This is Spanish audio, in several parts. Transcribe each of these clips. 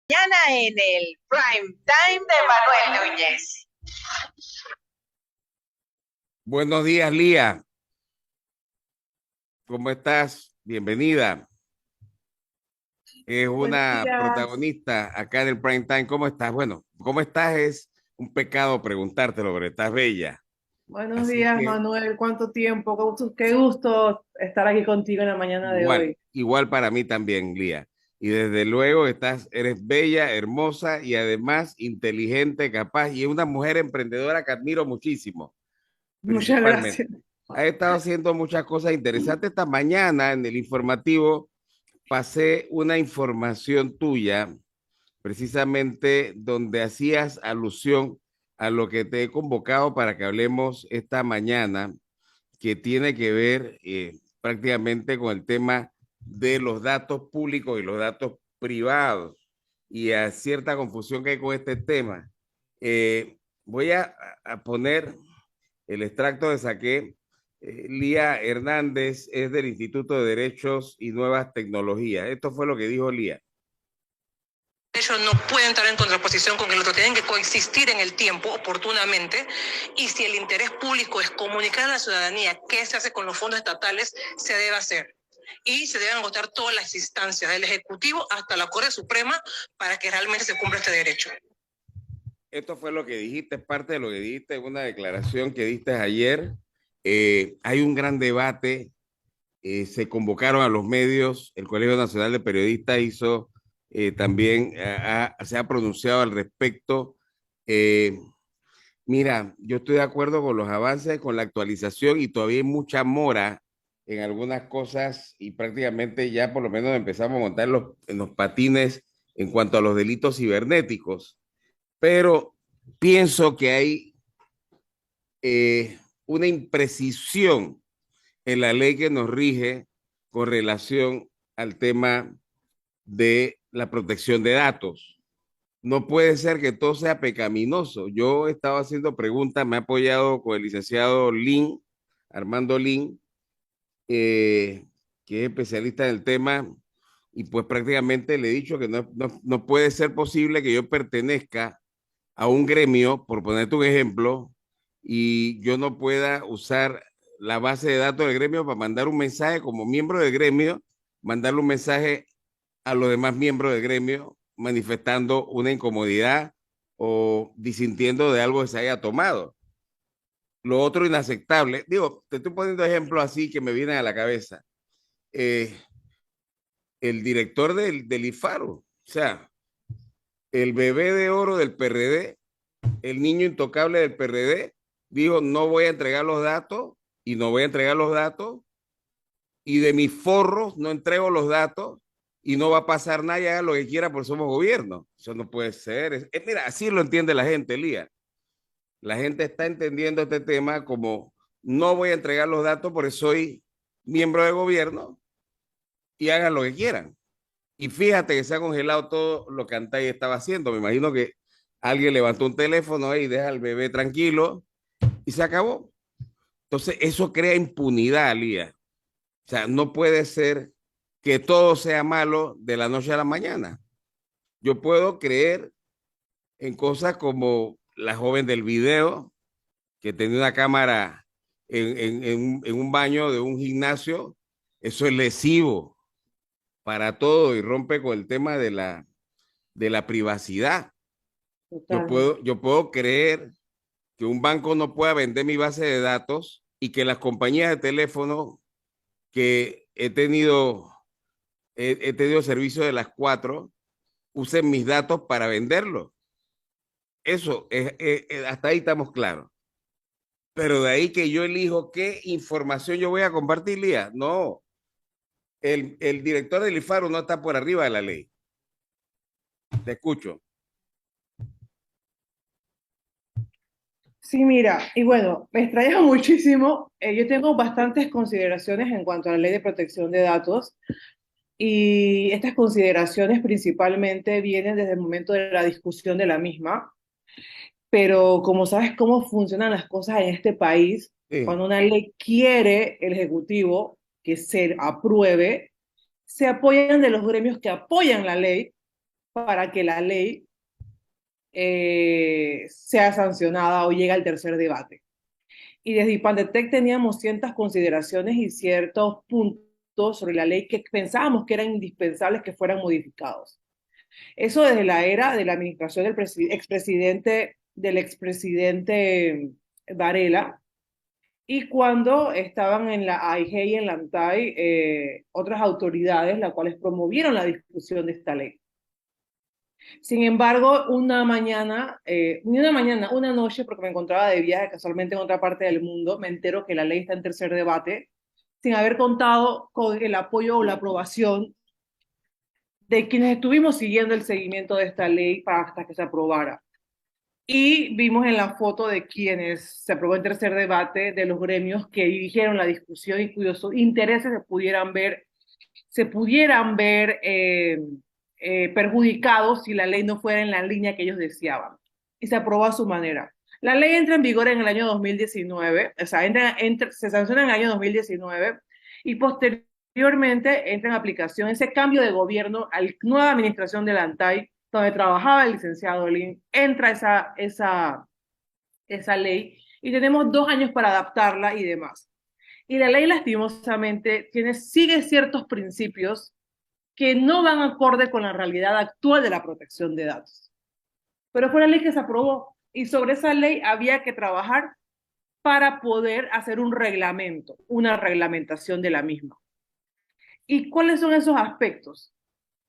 Mañana en el Prime Time de Manuel Núñez. Buenos días, Lía. ¿Cómo estás? Bienvenida. Es Buenos una días, protagonista acá en el Prime Time. ¿Cómo estás? Bueno, ¿cómo estás? Es un pecado preguntártelo, pero estás bella. buenos Así días, que Manuel. ¿Cuánto tiempo? Qué gusto estar aquí contigo en la mañana de igual, hoy. igual para mí también, Lía. Y desde luego eres bella, hermosa y además inteligente, capaz y es una mujer emprendedora que admiro muchísimo, Muchas principalmente. gracias. Ha estado haciendo muchas cosas interesantes. Esta mañana en el informativo pasé una información tuya, precisamente donde hacías alusión a lo que te he convocado para que hablemos esta mañana, que tiene que ver prácticamente con el tema de los datos públicos y los datos privados y a cierta confusión que hay con este tema. Voy a poner el extracto que saqué. Lía Hernández es del Instituto de Derechos y Nuevas Tecnologías. Esto fue lo que dijo Lía. Ellos no pueden entrar en contraposición con el otro, tienen que coexistir en el tiempo oportunamente, y si el interés público es comunicar a la ciudadanía qué se hace con los fondos estatales, se debe hacer. Y se deben agotar todas las instancias, del Ejecutivo hasta la Corte Suprema, para que realmente se cumpla este derecho. Esto fue lo que dijiste, es parte de lo que dijiste en una declaración que diste ayer. Hay un gran debate, se convocaron a los medios, el Colegio Nacional de Periodistas hizo también, se ha pronunciado al respecto. Eh, Mira, yo estoy de acuerdo con los avances, con la actualización y todavía hay mucha mora en algunas cosas y prácticamente ya por lo menos empezamos a montar en los patines en cuanto a los delitos cibernéticos, pero pienso que hay una imprecisión en la ley que nos rige con relación al tema de la protección de datos. No puede ser que todo sea pecaminoso. Yo he estado haciendo preguntas, me he apoyado con el licenciado Lin, Armando Lin, que es especialista en el tema, y pues prácticamente le he dicho que no puede ser posible que yo pertenezca a un gremio, por ponerte un ejemplo, y yo no pueda usar la base de datos del gremio para mandar un mensaje como miembro del gremio, mandarle un mensaje a los demás miembros del gremio manifestando una incomodidad o disintiendo de algo que se haya tomado. Lo otro inaceptable, digo, te estoy poniendo ejemplos así que me vienen a la cabeza. Eh, el director del IFARO, o sea, el bebé de oro del PRD, el niño intocable del PRD, dijo, no voy a entregar los datos y no voy a entregar los datos y de mis forros no entrego los datos y no va a pasar nada y haga lo que quiera porque somos gobierno. Eso no puede ser. Mira, así lo entiende la gente, Lía. La gente está entendiendo este tema como no voy a entregar los datos porque soy miembro de gobierno y hagan lo que quieran. Y fíjate que se ha congelado todo lo que Antay estaba haciendo. Me imagino que alguien levantó un teléfono y deja al bebé tranquilo y se acabó. Entonces, eso crea impunidad, Lía. O sea, no puede ser que todo sea malo de la noche a la mañana. Yo puedo creer en cosas como la joven del video, que tenía una cámara en un baño de un gimnasio. Eso es lesivo para todo y rompe con el tema de la privacidad. Totalmente. Yo puedo creer que un banco no pueda vender mi base de datos y que las compañías de teléfono que he tenido servicio de las cuatro, usen mis datos para venderlos. Eso, hasta ahí estamos claros. Pero de ahí que yo elijo qué información yo voy a compartir, Lía. No, el director del IFARO no está por arriba de la ley. Te escucho. Sí, mira, y bueno, me extraña muchísimo. Yo tengo bastantes consideraciones en cuanto a la ley de protección de datos y estas consideraciones principalmente vienen desde el momento de la discusión de la misma, pero como sabes cómo funcionan las cosas en este país, Sí, cuando una ley quiere el Ejecutivo que se apruebe, se apoyan de los gremios que apoyan la ley para que la ley sea sancionada o llegue al tercer debate. Y desde IPANDETEC teníamos ciertas consideraciones y ciertos puntos sobre la ley que pensábamos que eran indispensables que fueran modificados. Eso desde la era de la administración del expresidente Varela, y cuando estaban en la AIG y en la ANTAI otras autoridades, las cuales promovieron la discusión de esta ley. Sin embargo, una noche, porque me encontraba de viaje casualmente en otra parte del mundo, me entero que la ley está en tercer debate, sin haber contado con el apoyo o la aprobación de quienes estuvimos siguiendo el seguimiento de esta ley hasta que se aprobara. Y vimos en la foto de quienes se aprobó en tercer debate, de los gremios que dirigieron la discusión y cuyos intereses se pudieran ver perjudicados si la ley no fuera en la línea que ellos deseaban. Y se aprobó a su manera. La ley entra en vigor en el año 2019, o sea, se sanciona en el año 2019 y posteriormente entra en aplicación ese cambio de gobierno a la nueva administración de la ANTAI, donde trabajaba el licenciado Lin, entra esa ley y tenemos 2 años para adaptarla y demás. Y la ley lastimosamente sigue ciertos principios que no van acorde con la realidad actual de la protección de datos. Pero fue la ley que se aprobó y sobre esa ley había que trabajar para poder hacer un reglamento, una reglamentación de la misma. ¿Y cuáles son esos aspectos?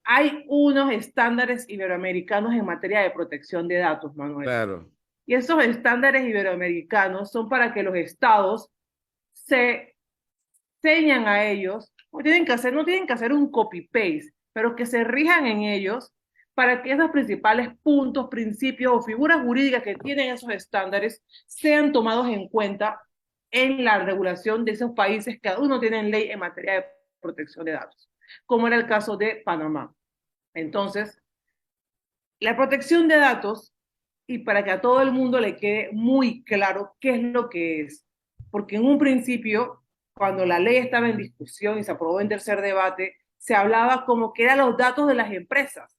Hay unos estándares iberoamericanos en materia de protección de datos, Manuel. Claro. Y esos estándares iberoamericanos son para que los estados se enseñan a ellos, no tienen que hacer un copy-paste, pero que se rijan en ellos para que esos principales puntos, principios o figuras jurídicas que tienen esos estándares sean tomados en cuenta en la regulación de esos países. Cada uno tiene ley en materia de protección de datos, como era el caso de Panamá. Entonces, la protección de datos, y para que a todo el mundo le quede muy claro qué es lo que es, porque en un principio, cuando la ley estaba en discusión y se aprobó en tercer debate, se hablaba como que eran los datos de las empresas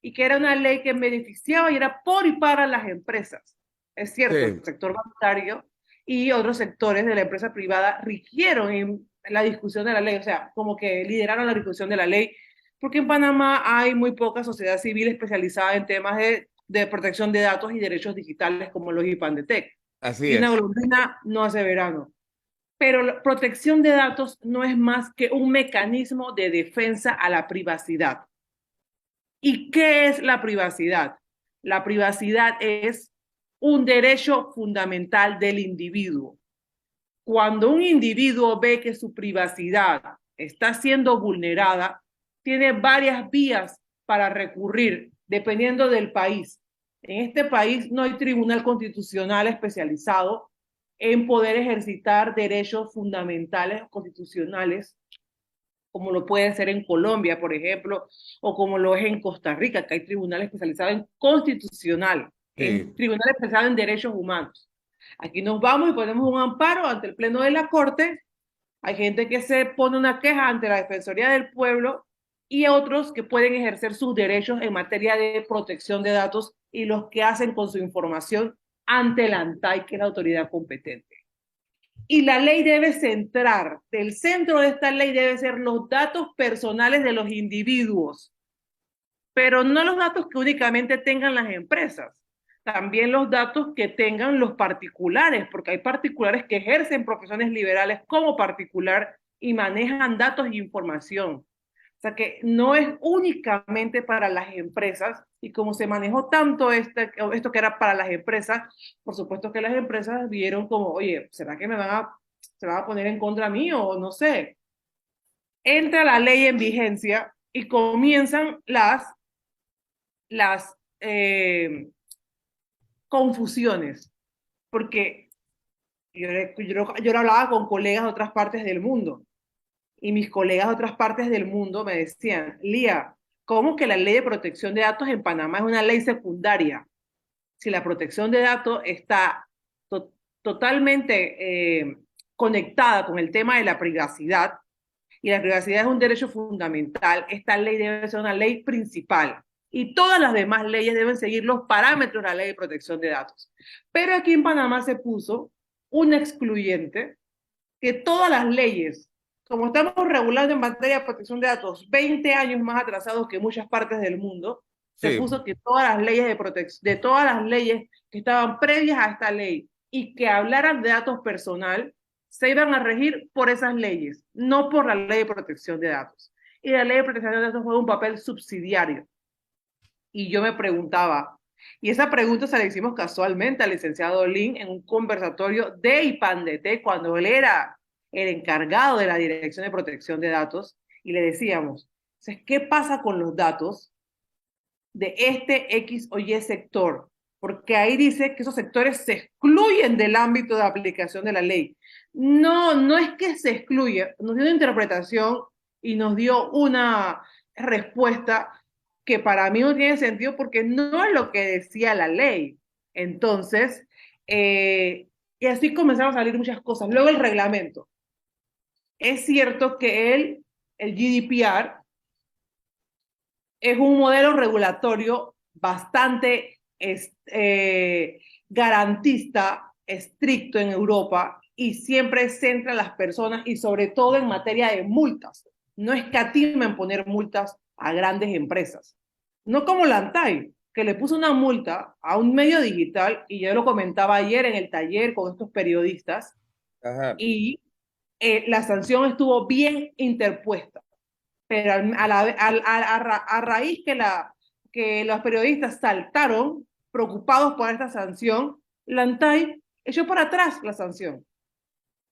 y que era una ley que beneficiaba y era por y para las empresas. Es cierto, Sí. el sector bancario y otros sectores de la empresa privada rigieron en la discusión de la ley, o sea, como que lideraron la discusión de la ley, porque en Panamá hay muy poca sociedad civil especializada en temas de protección de datos y derechos digitales como los IPANDETEC. Así Y una es. golondrina no hace verano. Pero la protección de datos no es más que un mecanismo de defensa a la privacidad. ¿Y qué es la privacidad? La privacidad es un derecho fundamental del individuo. Cuando un individuo ve que su privacidad está siendo vulnerada, tiene varias vías para recurrir, dependiendo del país. En este país no hay tribunal constitucional especializado en poder ejercitar derechos fundamentales constitucionales, como lo puede ser en Colombia, por ejemplo, o como lo es en Costa Rica, que hay tribunales especializados en constitucional, en tribunales especializados en derechos humanos. Aquí nos vamos y ponemos un amparo ante el Pleno de la Corte. Hay gente que se pone una queja ante la Defensoría del Pueblo y otros que pueden ejercer sus derechos en materia de protección de datos y los que hacen con su información ante la ANTAI, que es la autoridad competente. Y la ley debe centrar, el centro de esta ley debe ser los datos personales de los individuos, pero no los datos que únicamente tengan las empresas, también los datos que tengan los particulares, porque hay particulares que ejercen profesiones liberales como particular y manejan datos e información. O sea que no es únicamente para las empresas, y como se manejó tanto esto que era para las empresas, por supuesto que las empresas vieron como, oye, ¿será que se van a poner en contra mío o no sé? Entra la ley en vigencia y comienzan las confusiones, porque yo hablaba con colegas de otras partes del mundo y mis colegas de otras partes del mundo me decían, Lía, ¿cómo que la ley de protección de datos en Panamá es una ley secundaria? Si la protección de datos está totalmente conectada con el tema de la privacidad, y la privacidad es un derecho fundamental, esta ley debe ser una ley principal. y todas las demás leyes deben seguir los parámetros de la Ley de Protección de Datos. Pero aquí en Panamá se puso un excluyente que todas las leyes, como estamos regulando en materia de protección de datos 20 años más atrasados que muchas partes del mundo, se Sí, puso que todas las leyes de protección, de todas las leyes que estaban previas a esta ley y que hablaran de datos personal, se iban a regir por esas leyes, no por la ley de protección de datos. Y la ley de protección de datos juega un papel subsidiario. Y yo me preguntaba, y esa pregunta se la hicimos casualmente al licenciado Lin en un conversatorio de IPANDET cuando él era el encargado de la Dirección de Protección de Datos, y le decíamos, ¿qué pasa con los datos de este X o Y sector? Porque ahí dice que esos sectores se excluyen del ámbito de aplicación de la ley. No, no es que se excluya, nos dio una interpretación y nos dio una respuesta que para mí no tiene sentido porque no es lo que decía la ley. Entonces, y así comenzaron a salir muchas cosas. Luego el reglamento. Es cierto que el GDPR, es un modelo regulatorio bastante garantista, estricto en Europa y siempre centra a las personas y sobre todo en materia de multas. No escatima en poner multas a grandes empresas. No como la ANTAI, que le puso una multa a un medio digital, y yo lo comentaba ayer en el taller con estos periodistas, ajá. y la sanción estuvo bien interpuesta, pero a raíz que los periodistas saltaron preocupados por esta sanción, la ANTAI echó para atrás la sanción.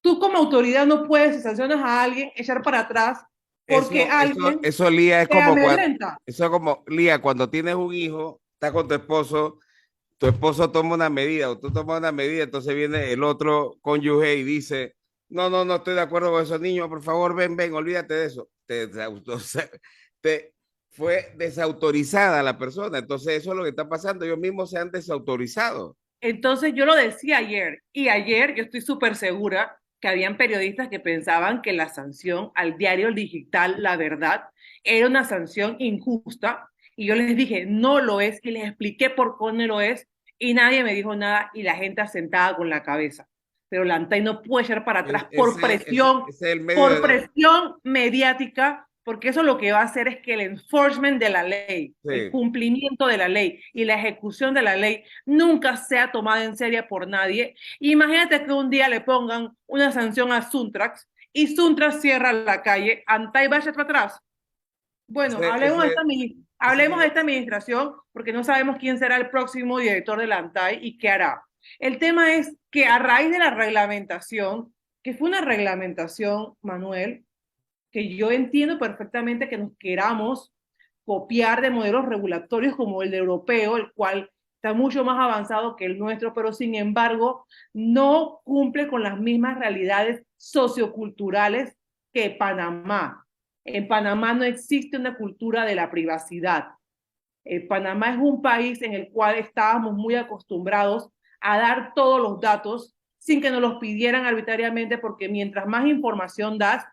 Tú como autoridad no puedes, si sancionas a alguien, echar para atrás porque alguien Lía, es te como cuando, amedrenta. eso es como, Lía, cuando tienes un hijo, estás con tu esposo toma una medida o tú tomas una medida, entonces viene el otro cónyuge y dice, no, no, no estoy de acuerdo con esos niños, por favor, ven, ven, olvídate de eso. Te fue desautorizada la persona, entonces eso es lo que está pasando, ellos mismos se han desautorizado. Entonces yo lo decía ayer, y ayer yo estoy súper segura que habían periodistas que pensaban que la sanción al diario digital La Verdad era una sanción injusta, y yo les dije, no lo es, y les expliqué por qué no lo es, y nadie me dijo nada, y la gente asentada con la cabeza. Pero la ANTAI no puede echar para atrás Es el medio por de... presión mediática, porque eso lo que va a hacer es que el enforcement de la ley, el Sí, cumplimiento de la ley y la ejecución de la ley nunca sea tomada en serio por nadie. Imagínate que un día le pongan una sanción a Suntrax y Suntrax cierra la calle, Antai vaya para atrás. Bueno, ese, ese, hablemos de esta administración porque no sabemos quién será el próximo director de la ANTAI y qué hará. El tema es que a raíz de la reglamentación, que fue una reglamentación, Manuel, que yo entiendo perfectamente que nos queramos copiar de modelos regulatorios como el europeo, el cual está mucho más avanzado que el nuestro, pero sin embargo no cumple con las mismas realidades socioculturales que Panamá. En Panamá no existe una cultura de la privacidad. Panamá es un país en el cual estábamos muy acostumbrados a dar todos los datos sin que nos los pidieran arbitrariamente, porque mientras más información das,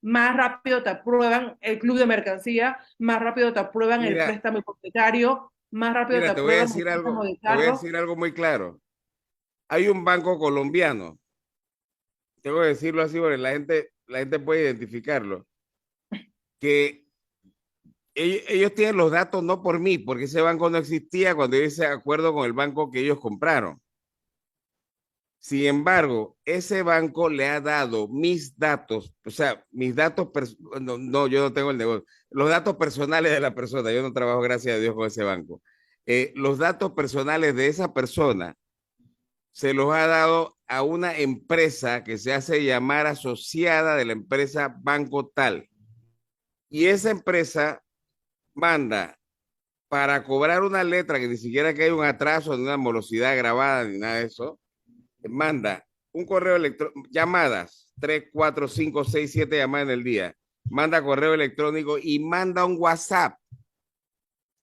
más rápido te aprueban el club de mercancía, más rápido te aprueban el mira, préstamo hipotecario, más rápido te mira, te voy a aprueban el decir préstamo algo, de te voy a carro. decir algo muy claro. Hay un banco colombiano, tengo que decirlo así porque la gente puede identificarlo, que ellos tienen los datos no por mí, porque ese banco no existía cuando yo hice acuerdo con el banco que ellos compraron. Sin embargo, ese banco le ha dado mis datos, o sea, mis datos, no, no, yo no tengo el negocio, los datos personales de la persona, yo no trabajo, gracias a Dios, con ese banco. Los datos personales de esa persona se los ha dado a una empresa que se hace llamar asociada de la empresa Banco Tal. Y esa empresa manda para cobrar una letra que ni siquiera que hay un atraso, ni una morosidad grabada, ni nada de eso, manda un correo electrónico, llamadas, 3, 4, 5, 6, 7 llamadas en el día, manda correo electrónico y manda un WhatsApp.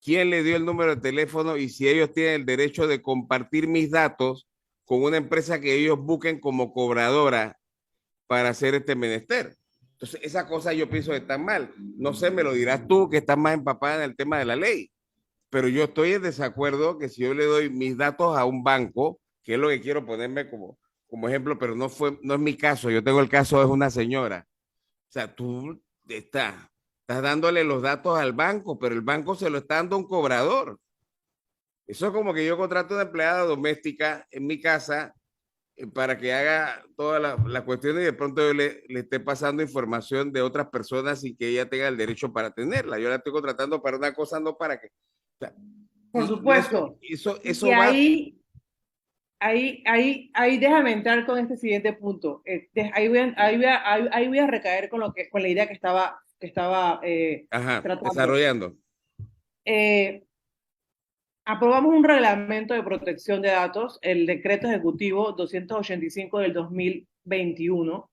¿Quién le dio el número de teléfono y si ellos tienen el derecho de compartir mis datos con una empresa que ellos busquen como cobradora para hacer este menester? Entonces, esa cosa yo pienso que está mal. No sé, me lo dirás tú que estás más empapada en el tema de la ley. pero yo estoy en desacuerdo que si yo le doy mis datos a un banco, que es lo que quiero ponerme como ejemplo, pero no es mi caso, yo tengo el caso de una señora. O sea, tú estás dándole los datos al banco, pero el banco se lo está dando a un cobrador. Eso es como que yo contrato una empleada doméstica en mi casa para que haga todas las cuestiones y de pronto yo le esté pasando información de otras personas sin que ella tenga el derecho para tenerla. Yo la estoy contratando para una cosa, no para que... O sea, Por y eso, supuesto. eso, Y eso va... ahí déjame entrar con este siguiente punto. Ahí voy a recaer con la idea que estaba Ajá, tratando. desarrollando. Eh, Aprobamos un reglamento de protección de datos, el decreto ejecutivo 285 del 2021,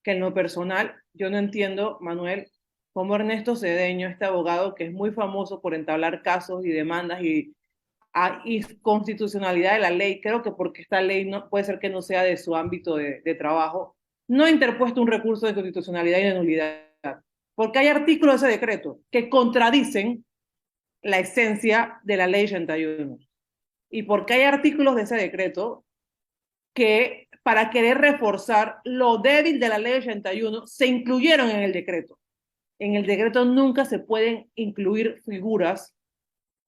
que en lo personal yo no entiendo, Manuel, cómo Ernesto Cedeño, este abogado que es muy famoso por entablar casos y demandas y constitucionalidad de la ley, creo que porque esta ley no puede ser que no sea de su ámbito de trabajo, no ha interpuesto un recurso de constitucionalidad y de nulidad, porque hay artículos de ese decreto que contradicen la esencia de la ley 81. Y porque hay artículos de ese decreto que, para querer reforzar lo débil de la ley 81, se incluyeron en el decreto. En el decreto nunca se pueden incluir figuras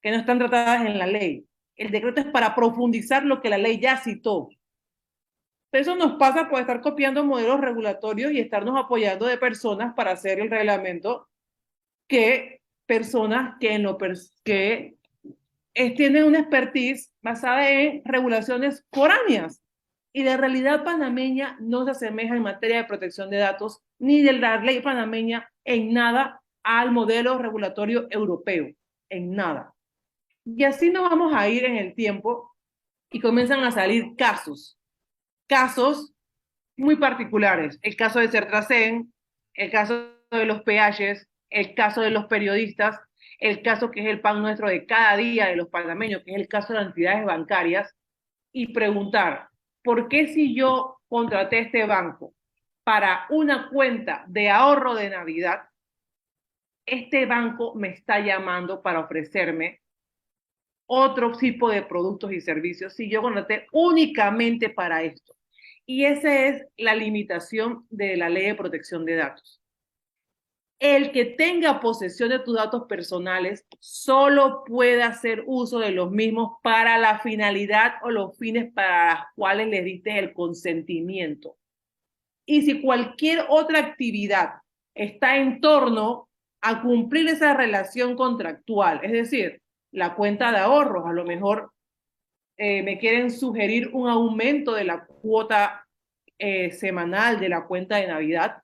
que no están tratadas en la ley. El decreto es para profundizar lo que la ley ya citó. Pero eso nos pasa por estar copiando modelos regulatorios y estarnos apoyando de personas para hacer el reglamento que personas que, tienen una expertise basada en regulaciones foráneas. Y la realidad panameña no se asemeja en materia de protección de datos ni de la ley panameña en nada al modelo regulatorio europeo, en nada. Y así nos vamos a ir en el tiempo y comienzan a salir casos muy particulares. El caso de Sertracén, el caso de los peajes, el caso de los periodistas, el caso que es el pan nuestro de cada día de los panameños, que es el caso de las entidades bancarias, y preguntar, ¿por qué si yo contraté este banco para una cuenta de ahorro de Navidad, este banco me está llamando para ofrecerme otro tipo de productos y servicios si yo contraté únicamente para esto? Y esa es la limitación de la ley de protección de datos. El que tenga posesión de tus datos personales solo puede hacer uso de los mismos para la finalidad o los fines para los cuales le diste el consentimiento. Y si cualquier otra actividad está en torno a cumplir esa relación contractual, es decir, la cuenta de ahorros, a lo mejor me quieren sugerir un aumento de la cuota semanal de la cuenta de Navidad,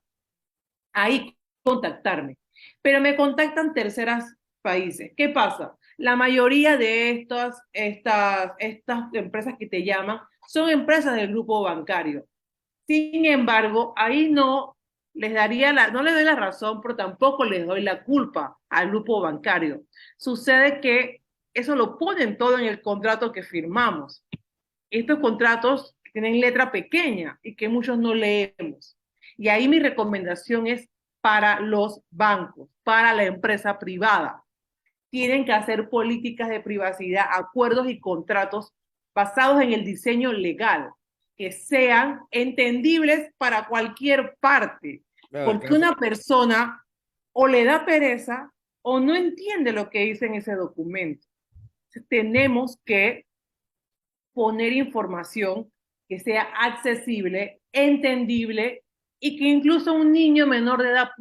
ahí contactarme. Pero me contactan terceros países. ¿Qué pasa? La mayoría de estas empresas que te llaman son empresas del grupo bancario. Sin embargo, ahí no no les doy la razón, pero tampoco les doy la culpa al grupo bancario. Sucede que eso lo ponen todo en el contrato que firmamos. Estos contratos tienen letra pequeña y que muchos no leemos. Y ahí mi recomendación es para los bancos, para la empresa privada. Tienen que hacer políticas de privacidad, acuerdos y contratos basados en el diseño legal, que sean entendibles para cualquier parte, Claro, porque una persona o le da pereza o no entiende lo que dice en ese documento. Tenemos que poner información que sea accesible, entendible y que incluso un niño menor de edad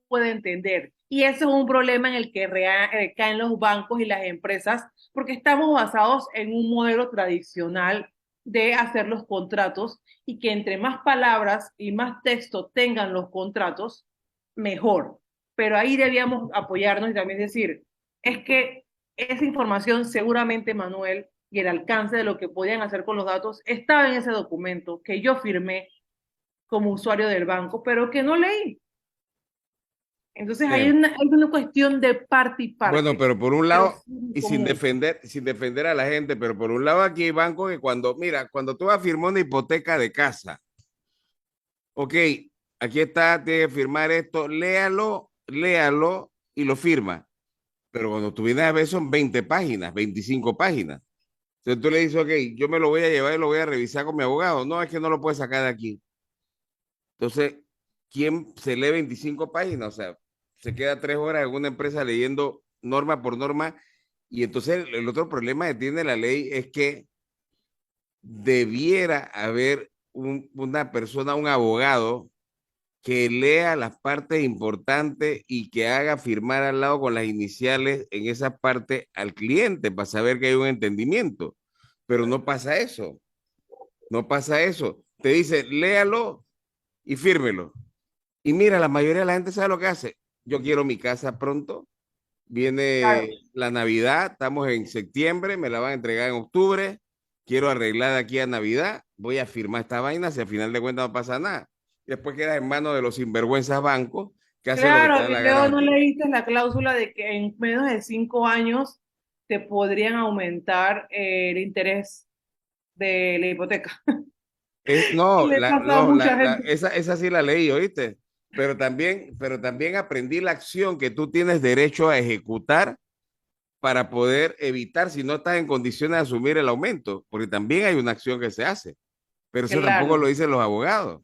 pueda entender. Y eso es un problema en el que caen los bancos y las empresas, porque estamos basados en un modelo tradicional de hacer los contratos y que entre más palabras y más texto tengan los contratos, mejor. Pero ahí debíamos apoyarnos y también decir, es que esa información seguramente, Manuel, y el alcance de lo que podían hacer con los datos estaba en ese documento que yo firmé como usuario del banco, pero que no leí. Entonces sí. hay una cuestión de parte y Bueno, parte, pero por un pero lado, sí y común. sin defender a la gente, pero por un lado aquí hay bancos que mira, cuando tú vas a firmar una hipoteca de casa, ok, aquí está, tiene que firmar esto, léalo y lo firma. pero cuando tú vienes a ver son 20 páginas, 25 páginas. Entonces tú le dices, ok, yo me lo voy a llevar y lo voy a revisar con mi abogado. No, es que no lo puede sacar de aquí. Entonces, ¿quién se lee 25 páginas? O sea, se queda 3 horas en una empresa leyendo norma por norma. Y entonces el otro problema que tiene la ley es que debiera haber una persona, un abogado, que lea las partes importantes y que haga firmar al lado con las iniciales en esa parte al cliente para saber que hay un entendimiento. Pero no pasa eso, no pasa eso. Te dice, léalo y fírmelo. Y mira, la mayoría de la gente sabe lo que hace. Yo quiero mi casa pronto. Viene Claro, la Navidad, estamos en septiembre, me la van a entregar en octubre. Quiero arreglar de aquí a Navidad. Voy a firmar esta vaina si al final de cuentas no pasa nada. Después queda en manos de los sinvergüenzas bancos que hacen lo que te claro, da y la gana luego no contigo. leíste la cláusula de que en menos de 5 años te podrían aumentar el interés de la hipoteca. Y No, le pasa a mucha gente. esa sí la leí, ¿oíste? Pero también aprendí la acción que tú tienes derecho a ejecutar para poder evitar si no estás en condiciones de asumir el aumento, porque también hay una acción que se hace, pero eso tampoco lo Claro, dicen los abogados.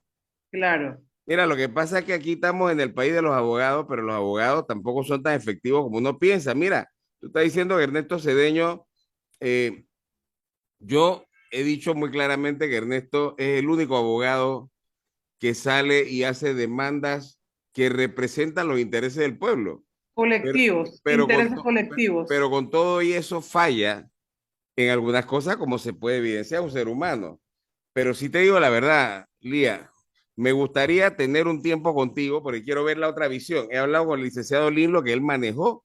claro. Mira, lo que pasa es que aquí estamos en el país de los abogados, pero los abogados tampoco son tan efectivos como uno piensa. Mira, tú estás diciendo que Ernesto Cedeño, eh, yo he dicho muy claramente que Ernesto es el único abogado que sale y hace demandas que representan los intereses del pueblo. Pero, Colectivos, pero, intereses colectivos. pero con todo y eso falla en algunas cosas como se puede evidenciar un ser humano. Pero si te digo la verdad, Lía, me gustaría tener un tiempo contigo porque quiero ver la otra visión. He hablado con el licenciado Lin lo que él manejó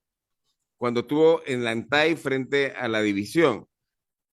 cuando estuvo en la ANTAI frente a la división.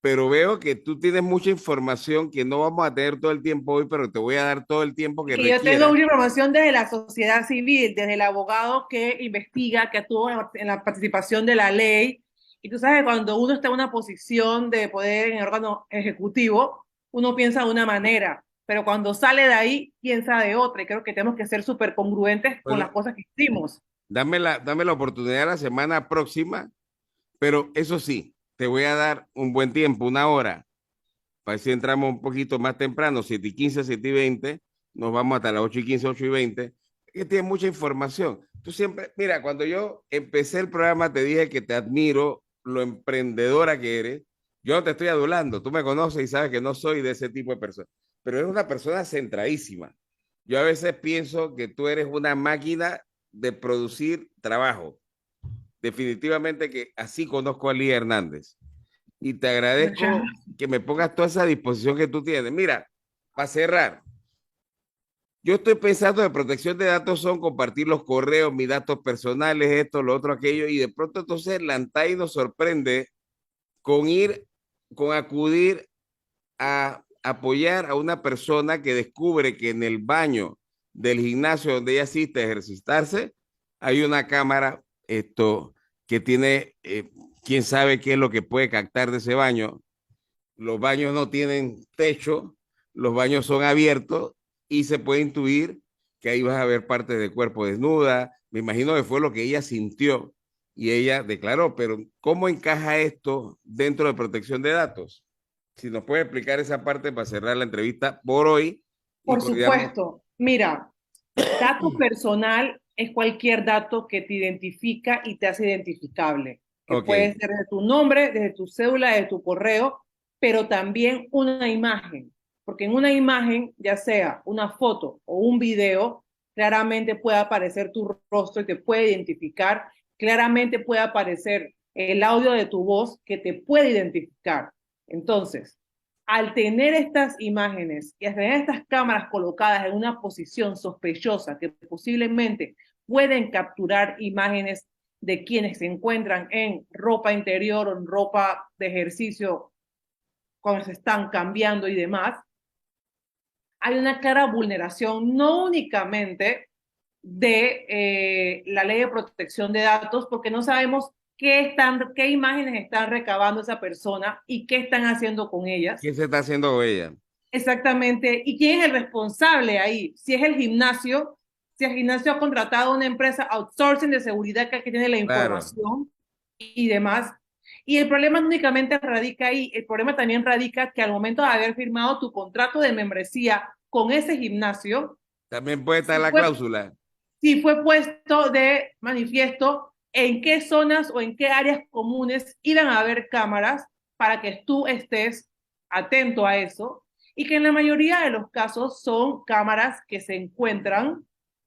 Pero veo que tú tienes mucha información que no vamos a tener todo el tiempo hoy, pero te voy a dar todo el tiempo que Y yo tengo requiera. una información desde la sociedad civil, desde el abogado que investiga, que actuó en la participación de la ley. Y tú sabes que cuando uno está en una posición de poder en el órgano ejecutivo, uno piensa de una manera, pero cuando sale de ahí, piensa de otra. Y creo que tenemos que ser súper congruentes con las Bueno, cosas que hicimos. dame la oportunidad la semana próxima, pero eso sí, te voy a dar un buen tiempo, 1 hora, para ver si entramos un poquito más temprano, 7:15, 7:20, nos vamos hasta las 8:15, 8:20, que tiene mucha información. Tú siempre, mira, cuando yo empecé el programa te dije que te admiro lo emprendedora que eres. Yo no te estoy adulando, tú me conoces y sabes que no soy de ese tipo de persona, pero eres una persona centradísima. Yo a veces pienso que tú eres una máquina de producir trabajo. Definitivamente que así conozco a Lía Hernández y te agradezco que me pongas toda esa disposición que tú tienes. Mira, para cerrar, yo estoy pensando de protección de datos son compartir los correos, mis datos personales, esto, lo otro, aquello, y de pronto entonces Lantay nos sorprende con con acudir a apoyar a una persona que descubre que en el baño del gimnasio donde ella asiste a ejercitarse hay una cámara que tiene, quién sabe qué es lo que puede captar de ese baño. Los baños no tienen techo, los baños son abiertos y se puede intuir que ahí vas a ver partes del cuerpo desnuda. Me imagino que fue lo que ella sintió y ella declaró, pero ¿cómo encaja esto dentro de protección de datos? Si nos puede explicar esa parte para cerrar la entrevista por hoy y Por coordinamos. supuesto. Mira, dato personal es cualquier dato que te identifica y te hace identificable, que Ok, puede ser de tu nombre, desde tu cédula, de tu correo, pero también una imagen, porque en una imagen, ya sea una foto o un video, claramente puede aparecer tu rostro y te puede identificar, claramente puede aparecer el audio de tu voz que te puede identificar. Entonces, al tener estas imágenes y al tener estas cámaras colocadas en una posición sospechosa que posiblemente pueden capturar imágenes de quienes se encuentran en ropa interior o en ropa de ejercicio cuando se están cambiando y demás, hay una clara vulneración no únicamente de la ley de protección de datos, porque no sabemos qué imágenes están recabando esa persona y qué están haciendo con ellas. ¿qué se está haciendo ella? Exactamente. ¿Y quién es el responsable ahí? Si es el gimnasio, si el gimnasio ha contratado a una empresa outsourcing de seguridad que tiene la Claro, información, y demás. Y el problema no únicamente radica ahí, el problema también radica que al momento de haber firmado tu contrato de membresía con ese gimnasio, También puede estar si la fue, cláusula. si fue puesto de manifiesto en qué zonas o en qué áreas comunes iban a haber cámaras para que tú estés atento a eso y que en la mayoría de los casos son cámaras que se encuentran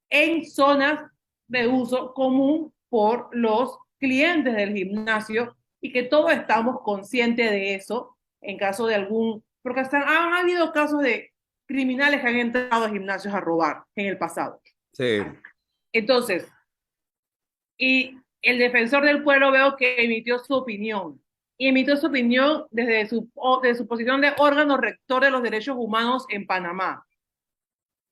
en zonas de uso común por los clientes del gimnasio y que todos estamos conscientes de eso en caso de algún, porque hasta han habido casos de criminales que han entrado a gimnasios a robar en el pasado. Sí. Entonces, y el defensor del pueblo veo que emitió su opinión. Y emitió su opinión desde su posición de órgano rector de los derechos humanos en Panamá.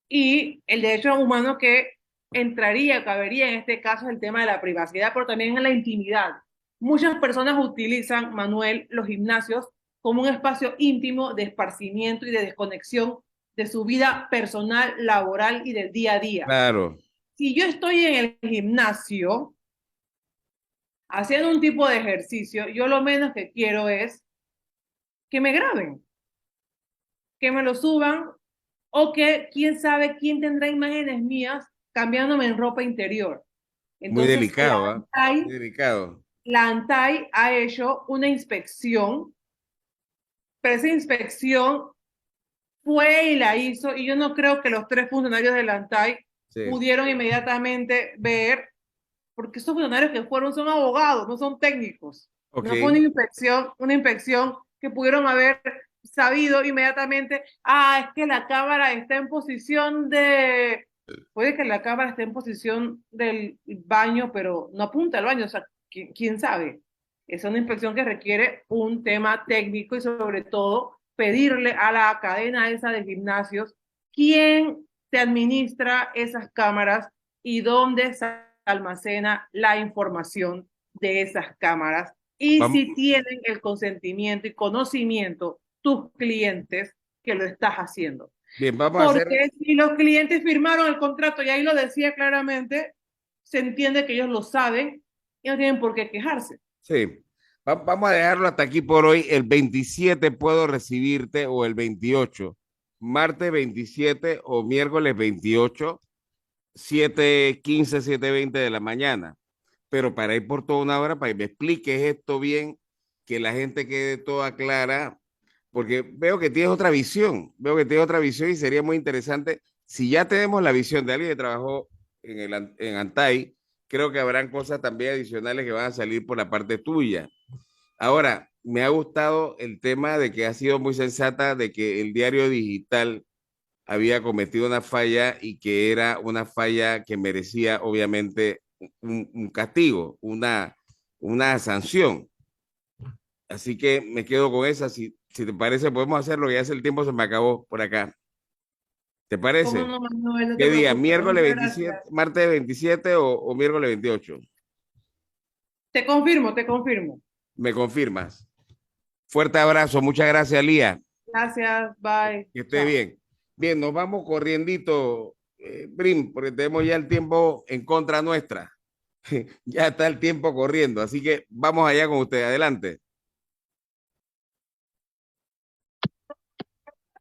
Y el derecho humano que entraría, cabería en este caso, es el tema de la privacidad, pero también en la intimidad. Muchas personas utilizan, Manuel, los gimnasios como un espacio íntimo de esparcimiento y de desconexión de su vida personal, laboral y del día a día. Claro. Si yo estoy en el gimnasio haciendo un tipo de ejercicio, yo lo menos que quiero es que me graben, que me lo suban o que quién sabe quién tendrá imágenes mías cambiándome en ropa interior. Muy Entonces, delicado, ¿ah? Muy delicado. La ANTAI ha hecho una inspección, pero esa inspección fue y la hizo, y yo no creo que los tres funcionarios de la ANTAI Sí. pudieron inmediatamente ver, porque esos funcionarios que fueron son abogados, no son técnicos. Ok. No fue una inspección que pudieron haber sabido inmediatamente, es que la cámara está en posición de, puede que la cámara esté en posición del baño, pero no apunta al baño, o sea, ¿quién sabe? Es una inspección que requiere un tema técnico y sobre todo pedirle a la cadena esa de gimnasios quién se administra esas cámaras y dónde se almacena la información de esas cámaras y Vamos, si tienen el consentimiento y conocimiento tus clientes que lo estás haciendo. bien, vamos a hacer, Porque si los clientes firmaron el contrato y ahí lo decía claramente, se entiende que ellos lo saben y no tienen por qué quejarse. sí, vamos a dejarlo hasta aquí por hoy. El 27 puedo recibirte o el 28, martes 27 o miércoles 28, 7:15, 7:20 de la mañana. Pero para ir por toda una hora, para que me expliques esto bien, que la gente quede toda clara, porque veo que tienes otra visión y sería muy interesante. Si ya tenemos la visión de alguien que trabajó en Antai, creo que habrán cosas también adicionales que van a salir por la parte tuya. Ahora, me ha gustado el tema de que ha sido muy sensata de que el diario digital había cometido una falla y que era una falla que merecía obviamente un castigo, una sanción. Así que me quedo con esa. Si te parece, podemos hacerlo, ya hace el tiempo se me acabó por acá. ¿Te ¿Cómo parece? no, Manuel? No te ¿Qué día? preocupes. ¿Miércoles Muchas 27, gracias. martes 27 o miércoles 28? Te confirmo, te confirmo. ¿Me confirmas? Fuerte abrazo, muchas gracias, Lía. Gracias, bye. Que esté Chao. bien. Bien, nos vamos corriendito, Brim, porque tenemos ya el tiempo en contra nuestra. Ya está el tiempo corriendo, así que vamos allá con usted. Adelante.